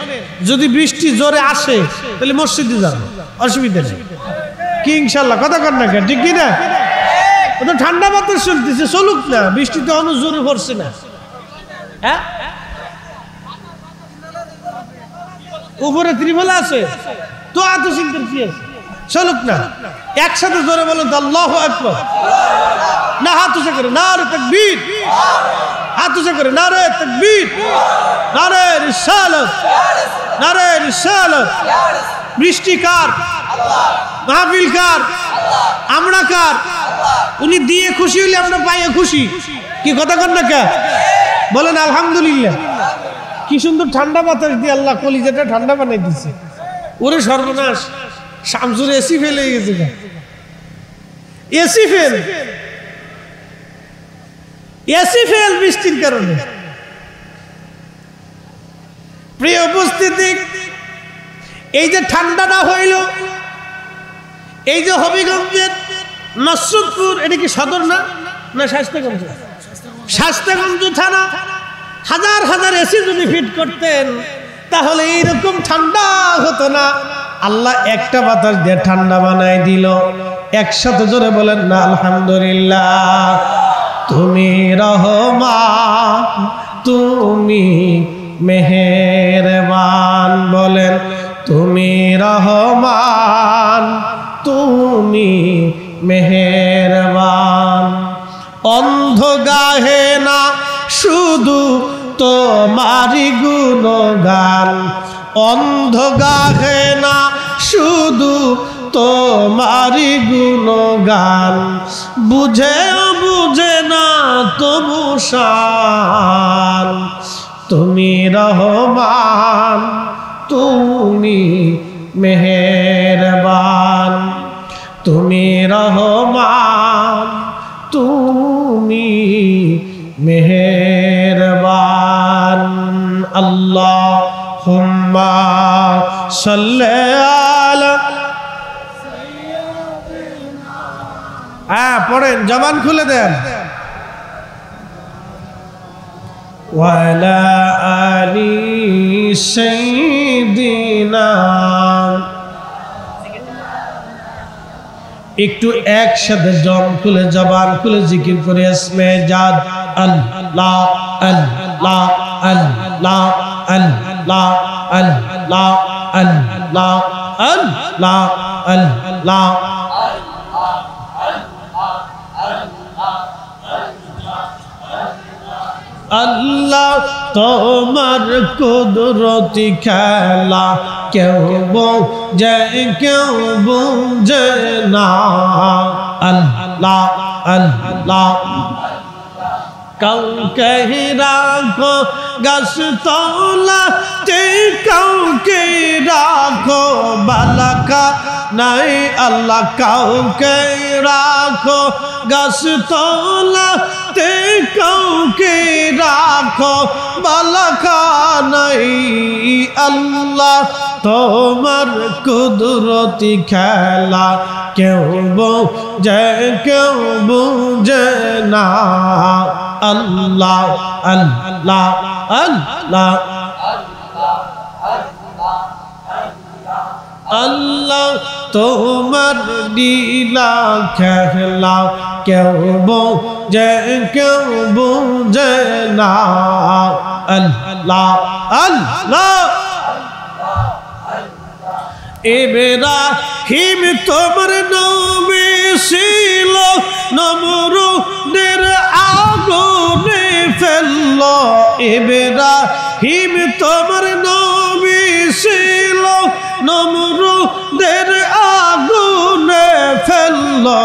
যদি বৃষ্টি জোরে আসে তাহলে মসজিদে যান, অসুবিধা নেই কি? ইনশাল্লাহ কথা কর না কেন, ঠিক কিনা? তো ঠান্ডা বাতাস চলতেছে, চলুক না, বৃষ্টি তো অনেক জোরে পড়ছে না। হ্যাঁ, উপরে ত্রিভুলা আছে তো এত চিন্তার কি আছে? চলুক না, একসাথে জোরে বলেন তো আল্লাহু আকবার। না হাত উঁচা করে নারে তাকবীর, হাত উঁচা করে নারে তাকবীর, নারে রিসালাত, নারে রিসালাত। বৃষ্টি কার? মাহফিল কার? আমরা কার? উনি দিয়ে খুশি হইলে আমরা পাইয়ে খুশি, কি কথা কর না কে? বলেন আলহামদুলিল্লাহ। কি সুন্দর ঠান্ডা বাতাস দিয়ে আল্লাহ কলিজাটা ঠান্ডা বানাই দিচ্ছে। ওরে সর্বনাশ, শামসুর এসি ফেল হয়ে গেছে, এসি ফেল, এসি ফেল বৃষ্টির কারণে। প্রিয় উপস্থিতি, এই যে ঠান্ডাটা হইল, এই যে হবিগঞ্জের নসরতপুর, এটা কি সদর না না স্বাস্থ্যগঞ্জ? স্বাস্থ্যগঞ্জ থানা। হাজার হাজার এসি যদি ফিট করতেন তাহলে এইরকম ঠান্ডা হতো না। আল্লাহ একটা বাতাস দিয়ে ঠান্ডা বানাই দিল। একসাথে জোরে বলেন না আলহামদুলিল্লাহ। তুমি রহমান, তুমি মেহেরবান, বলেন তুমি রহমান, তুমি মেহেরবান। অন্ধ গাহে না শুধু তোমারি গুণগান, অন্ধ গাহে না শুধু তোমারি গুণগান, বুঝেও বুঝে না তবু শান। তুমি রহমান, তুমি মেহেরবান, তুমি রহমান, তুমি মেহেরবান। আল্লাহুম্মা সাল্লি আলা। হ্যাঁ পড়েন, জবান খুলে দেন। ওয়ালা আলি সাইয়্যিদিনা। একটু একসাথে জম খুলে জবান খুলে জিকির করে ইসমে জাদ আল্লাহ আল্লাহ আল্লাহ আল্লাহ আল্লাহ আল্লাহ আল্লাহ আল্লাহ। আল্লাহ তোমার কুদরতি খেলা কেউ বোঝে কেউ বোঝে না। আল্লাহ আল্লাহ। কাউকে রাখো গাছ তলাতে, কাউকে রাখো বালাকা নাই আল্লাহ। কাউকে রাখো গাছ তলাতে, কাউকে রাখো বালাকা নাই আল্লাহ। তোমার কুদরতি খেলা কেউ বোঝে কেউ বোঝে না। আল্লাহ আল্লাহ আল্লাহ আল্লাহ। তোমার লীলা খেলা কেউ বোঝে কেউ বোঝে না। আল্লাহ আল্লাহ। ইব্রাহিম তোমার নবী ছিল নমরুদের আগুনে ফেললো ইব্রাহিম তোমার নবী ছিল নমরুদের আগুনে ফেললো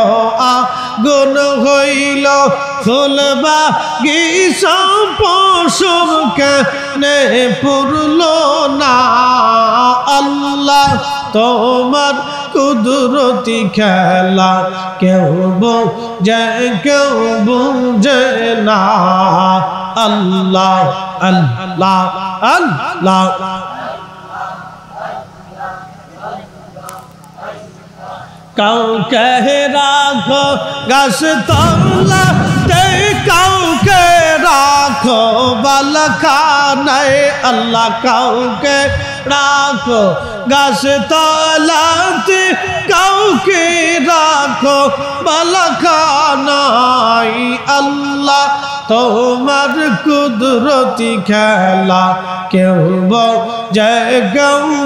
আগুন হইল ফুল বাগিচা পশম কেনে পুরলো না আল্লাহ তোমার কুদরতি খেলা কেউ বুঝে না আল্লাহ আল্লাহ আল্লাহ কাউকে রাখো গাছ তলাতে কাউকে রাখো বালখানায় আল্লাহ কাউকে রাখো গাছ তলাতে কাউকে রাখো বালখানায় আল্লাহ তোমার কুদরতি খেলা কেউ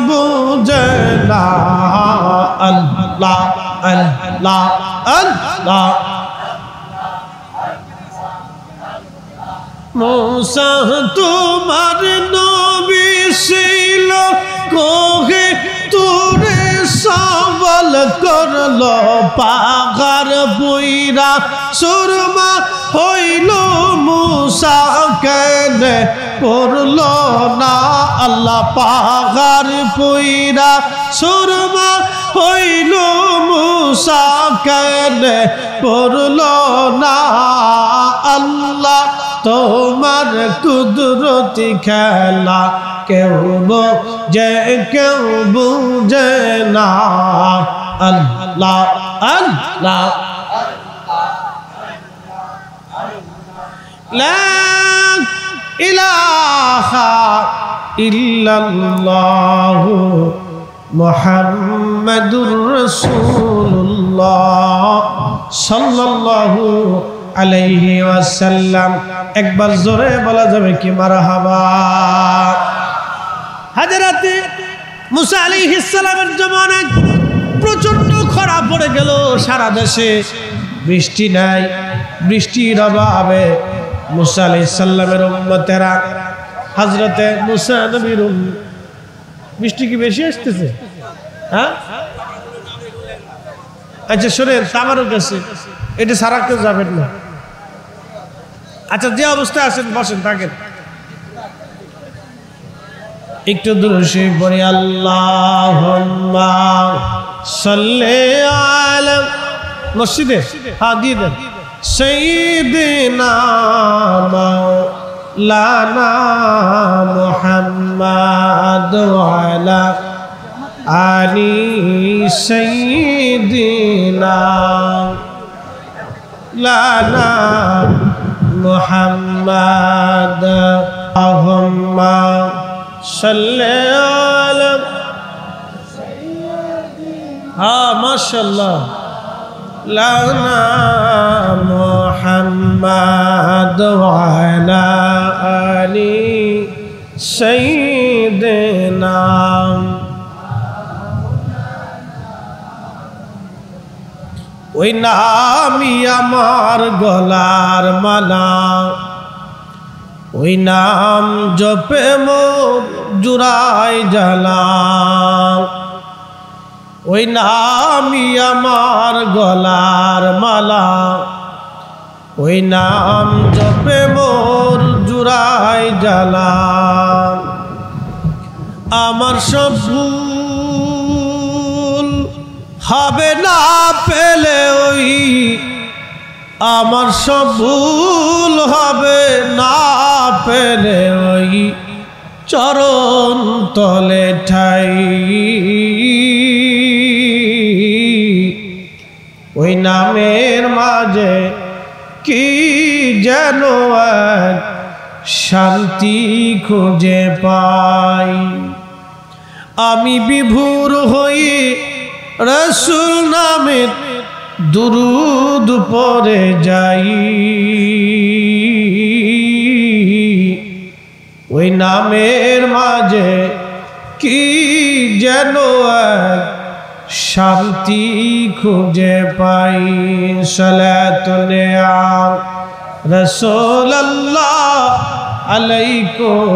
বুঝে না আল্লাহ আল্লাহ আল্লাহ मूसा तुम्हारे नबी ছিল কোহে তোরে সবল করলো পাহাড় বইরা সুরমা হইল মুসা কেনে করলো না আল্লাহ পাহাড় বইরা সুরমা হইল মুসা কেনে করলো না আল্লাহ তোমার কুদরতি খেলা কেউ বুঝে না আল্লাহ আল্লাহ লা ইলাহা ইল্লাল্লাহ মুহাম্মাদুর রাসূলুল্লাহ সাল্লাল্লাহু আলাইহি ওয়াসাল্লাম একবার জোরে বলা যাবে কি মারহাবা হযরতে মুসা আলাইহিস সালামের জমানায় প্রচন্ড খরা পড়ে গেল সারা দেশে বৃষ্টি নাই বৃষ্টির অভাবে মুসা আলাইহিস সালামের উম্মতেরা হযরতে মুসা নবীর বৃষ্টি কি বেশি আসতেছে হ্যাঁ আচ্ছা শুনেন তামারও গেছে এটা সারা কেউ যাবেন না আচ্ছা যে অবস্থায় আছেন বসেন থাকেন একটু দুরূদ পড়ি আল্লাহুম্মা সাল্লি আলা মসজিদে হ্যাঁ দিয়ে দেন সাইয়্যিদিনা মাওলানা মুহাম্মাদ ওয়া আলা আলি সাইয়্যিদিনা লানা মুহাম্মাদ আল্লাহুম্মা সাল্লি আলা হ্যাঁ মাশাআল্লাহ লানা মুহাম্মাদ ওয়া আলা আলি সাইয়্যিদিনা ওই নামই আমার গলার মালা ওই নাম জপে মোর জুড়াই জ্বালা ওই নামই আমার গলার মালা ওই নাম জপে মোর জুড়াই জ্বালা আমার সব হবে না পেলে ওই আমার সব ভুল হবে না পেলে ওই চরণ তলে ঠাই ওই নামের মাঝে কি যেন এক শান্তি খুঁজে পাই আমি বিভোর হই রাসূল নামের দুরূদ পড়ে যাই ওই নামের মাঝে কি যেন এক শান্তি খুঁজে পাই। সালাতুন ইয়া রাসূলুল্লাহ আলাইকুম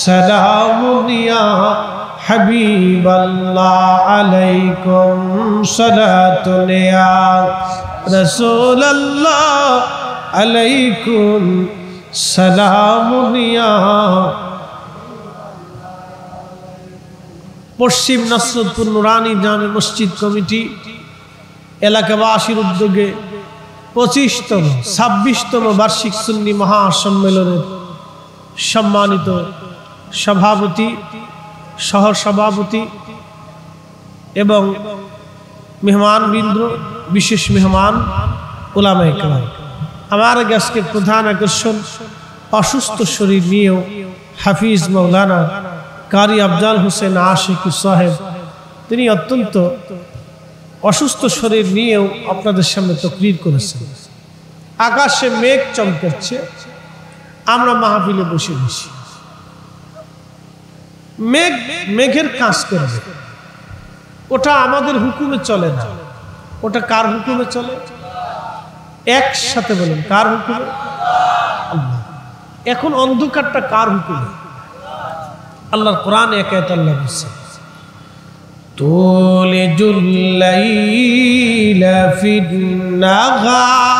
সালামুন ইয়া হাবিবাল্লাহ আলাইকুম সালাতুন ইয়া রাসূলুল্লাহ আলাইকুম সালামুন ইয়া। পশ্চিম নসরতপুর নুরানি জামে মসজিদ কমিটি এলাকাবাসীর উদ্যোগে 25তম 26তম বার্ষিক সুন্নি মহাসম্মেলনের সম্মানিত সভাপতি, সহসভাপতি এবং মেহমানবৃন্দ, বিশেষ মেহমান উলামায়ে কেরাম, আমার আজকে প্রধান আকর্ষণ অসুস্থ শরীর নিয়েও হাফিজ মাওলানা কারি আফজাল হোসেন আশিকি সাহেব, তিনি অত্যন্ত অসুস্থ শরীর নিয়েও আপনাদের সামনে তাকরীর করেছেন। আকাশে মেঘ চমকাচ্ছে, আমরা মাহফিলে বসে বসি, মেঘ মেঘের কাজ করবে, ওটা আমাদের হুকুমে চলে না, ওটা কার হুকুমে চলে? একসাথে বলেন, কার হুকুমে? আল্লাহ। এখন অন্ধকারটা কার হুকুমে? আল্লাহর কোরআনে এক আয়াত আল্লাহ বলেছে, তুলিজুল লাইলা ফিন নাহার